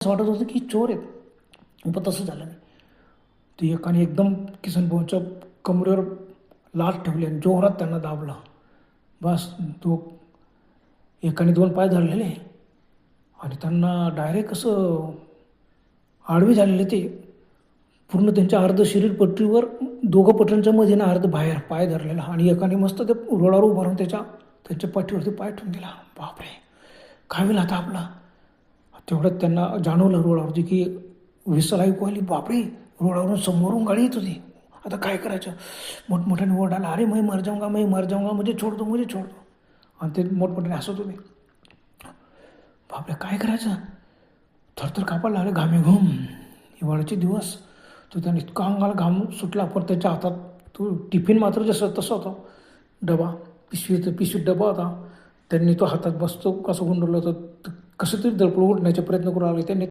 असं वाटत होतं की चोर आहेत, पण तसं झालं नाही. ते एकाने एकदम किसन भाऊच्या कमरेवर लाथ ठेवली आणि जोरात त्यांना दाबला. बस तो एकाने 2 पाय धरलेले आणि त्यांना डायरेक्ट असं आडवे झालेले ते. पूर्ण त्यांच्या अर्ध शरीर पट्टीवर, दोघं पटरींच्या मध्ये ना अर्ध बाहेर पाय धरलेला आणि एकाने मस्त ते रोडावर उभं राहून त्यांच्या पाठीवरती पाय ठेवून दिला. बापरे, काय होईल आता आपला. तेवढ्यात त्यांना जाणवलं रोडावरती की व्हिसल ऐकू आली. बापरे, रोडावरून समोरून गाडी येत होती. आता काय करायचं. मोठमोठ्याने ओरडायला, अरे मैं मर जाऊंगा, मैं मर जाऊंगा, मुझे छोड़ दो, मुझे छोड़ दो. आणि ते मोठमोठ्याने हसत होते. बापरे, काय करायचं. थरथर कापायला लागले, घामेघूम हिवाळ्याचे दिवस. तो त्याने इतका अंगाला घाम सुटला, पण त्याच्या हातात तो टिफिन मात्र जसं तसं होता डबा, पिशवीत डबा होता. त्यांनी तो हातात बसतो कसं गुंडवलं होतं, कसं तरी दळपळ उठण्याचा प्रयत्न करू लागले त्यांनी.